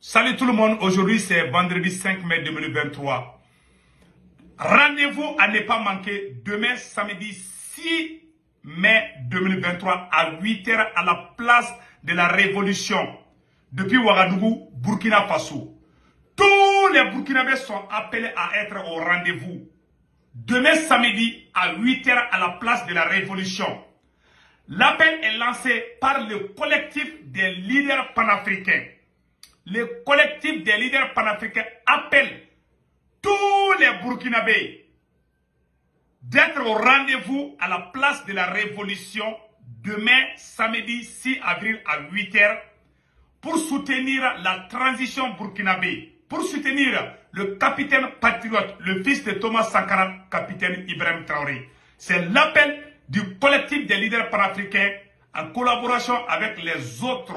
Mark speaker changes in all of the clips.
Speaker 1: Salut tout le monde, aujourd'hui c'est vendredi 5 mai 2023. Rendez-vous à ne pas manquer demain samedi 6 mai 2023 à 8 h à la place de la Révolution depuis Ouagadougou, Burkina Faso. Tous les Burkinabés sont appelés à être au rendez-vous. Demain samedi à 8 h à la place de la Révolution. L'appel est lancé par le collectif des leaders panafricains. Le collectif des leaders panafricains appelle tous les Burkinabés d'être au rendez-vous à la place de la Révolution demain samedi 6 avril à 8 h pour soutenir la transition burkinabé, pour soutenir le capitaine patriote, le fils de Thomas Sankara, capitaine Ibrahim Traoré. C'est l'appel du collectif des leaders panafricains en collaboration avec les autres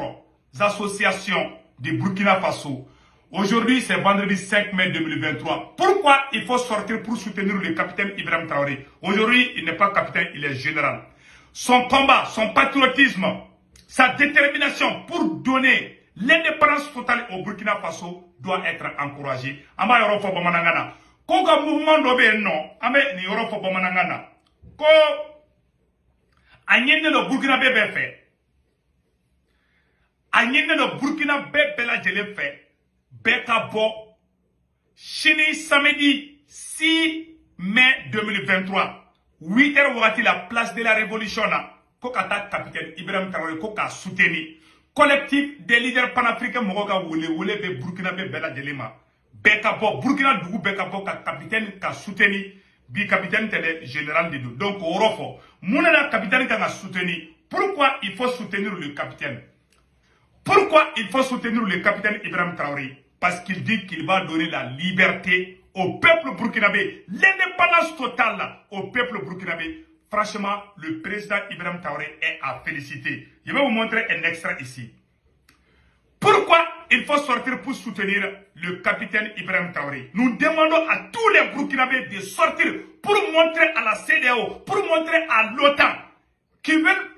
Speaker 1: associations de Burkina Faso. Aujourd'hui, c'est vendredi 5 mai 2023. Pourquoi il faut sortir pour soutenir le capitaine Ibrahim Traoré? Aujourd'hui, il n'est pas capitaine, il est général. Son combat, son patriotisme, sa détermination pour donner l'indépendance totale au Burkina Faso doit être encouragé. Amba yoro fo bamanangana. Koga mouvement dobe non, ame ni yoro fo bamanangana. Ko anyende no Burkina bebe fait. Anyende no Burkina bebe la jele fait. Beka bo. Chini samedi 6 mai 2023. 8 h wakati la place de la Révolution na. Koka ta capitaine Ibrahim Traoré koka soutenu. Collectif des leaders panafricains Mogoga Wule be Burkina be bela jelema. Beka bo Burkina Dougou beka bo ka capitaine ka soutenu. Bi capitaine tele général de deux. Donc Orofo. Mounana capitaine ka soutenu. Pourquoi il faut soutenir le capitaine? Pourquoi il faut soutenir le capitaine Ibrahim Traoré? Parce qu'il dit qu'il va donner la liberté au peuple burkinabé, l'indépendance totale au peuple burkinabé. Franchement, le président Ibrahim Traoré est à féliciter. Je vais vous montrer un extrait ici. Pourquoi il faut sortir pour soutenir le capitaine Ibrahim Traoré? Nous demandons à tous les Burkinabés de sortir pour montrer à la CEDEAO, pour montrer à l'OTAN qui veulent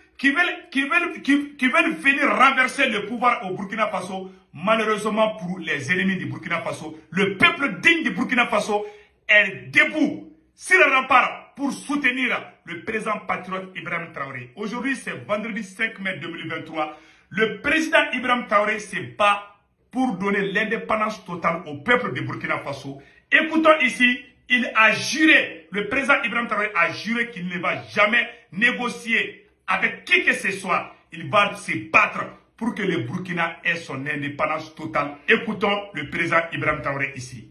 Speaker 1: venir renverser le pouvoir au Burkina Faso. Malheureusement pour les ennemis du Burkina Faso, le peuple digne du Burkina Faso est debout sur le rempart pour soutenir le président patriote Ibrahim Traoré. Aujourd'hui, c'est vendredi 5 mai 2023. Le président Ibrahim Traoré se bat pour donner l'indépendance totale au peuple du Burkina Faso. Écoutons ici, il a juré, le président Ibrahim Traoré a juré qu'il ne va jamais négocier avec qui que ce soit. Il va se battre pour que le Burkina ait son indépendance totale. Écoutons le président Ibrahim Traoré ici.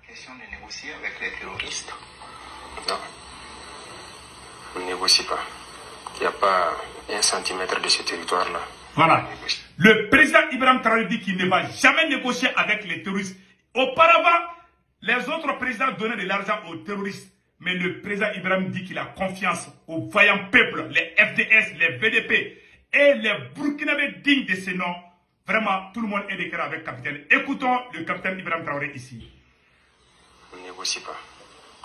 Speaker 2: Question de négocier avec les terroristes?
Speaker 3: Non, on ne négocie pas. Il n'y a pas un centimètre de ce territoire-là.
Speaker 1: Voilà. Le président Ibrahim Traoré dit qu'il ne va jamais négocier avec les terroristes. Auparavant, les autres présidents donnaient de l'argent aux terroristes. Mais le président Ibrahim dit qu'il a confiance aux vaillants peuples, les FDS, les VDP et les Burkinabés dignes de ce nom. Vraiment, tout le monde est déclaré avec le capitaine. Écoutons le capitaine Ibrahim Traoré ici.
Speaker 3: On ne négocie pas.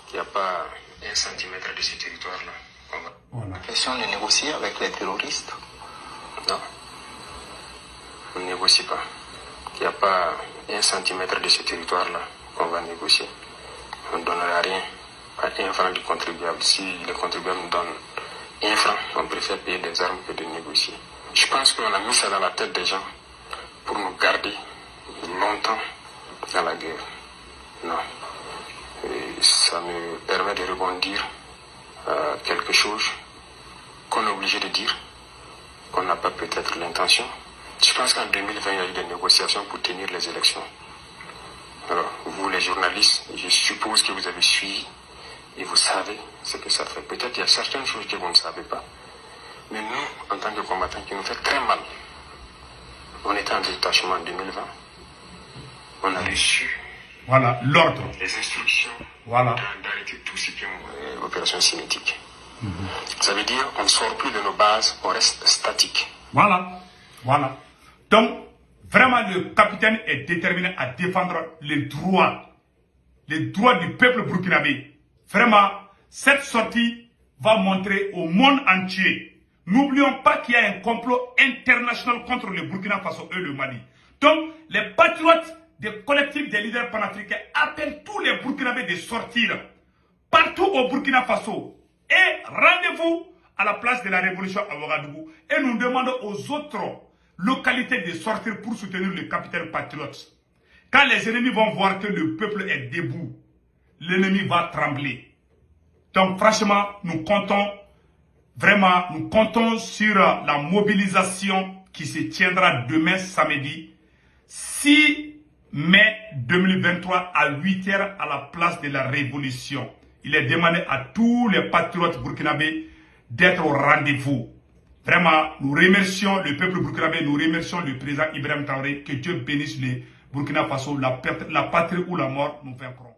Speaker 3: Il n'y a pas un centimètre de ce territoire-là.
Speaker 1: Voilà.
Speaker 2: Question de négocier avec les terroristes?
Speaker 3: Non, on ne négocie pas. Il n'y a pas un centimètre de ce territoire-là qu'on va négocier. On ne donnera rien, pas un franc du contribuable. Si le contribuable nous donne un franc, on préfère payer des armes que de négocier. Je pense qu'on a mis ça dans la tête des gens pour nous garder longtemps dans la guerre. Non. Et ça me permet de rebondir à quelque chose qu'on est obligé de dire, qu'on n'a pas peut-être l'intention. Je pense qu'en 2020, il y a eu des négociations pour tenir les élections. Alors, vous les journalistes, je suppose que vous avez suivi et vous savez ce que ça fait. Peut-être qu'il y a certaines choses que vous ne savez pas. Mais nous, en tant que combattants, qui nous fait très mal, on était en détachement en 2020. On a reçu
Speaker 1: l'ordre.
Speaker 3: Les instructions d'arrêter tout ce qui est opération cinétique. Ça veut dire qu'on ne sort plus de nos bases, on reste statique.
Speaker 1: Voilà. Donc, vraiment, le capitaine est déterminé à défendre les droits du peuple burkinabé. Vraiment, cette sortie va montrer au monde entier. N'oublions pas qu'il y a un complot international contre le Burkina Faso et le Mali. Donc, les patriotes des collectifs des leaders panafricains appellent tous les Burkinabés de sortir partout au Burkina Faso. Et rendez-vous à la place de la révolution à Ouagadougou. Et nous demandons aux autres localités de sortir pour soutenir le capitaine patriote. Quand les ennemis vont voir que le peuple est debout, l'ennemi va trembler. Donc franchement, nous comptons sur la mobilisation qui se tiendra demain samedi 6 mai 2023 à 8h à la place de la Révolution. Il est demandé à tous les patriotes burkinabés d'être au rendez-vous. Vraiment, nous remercions le peuple burkinabé, nous remercions le président Ibrahim Traoré. Que Dieu bénisse le Burkina Faso, la patrie ou la mort, nous fait croire.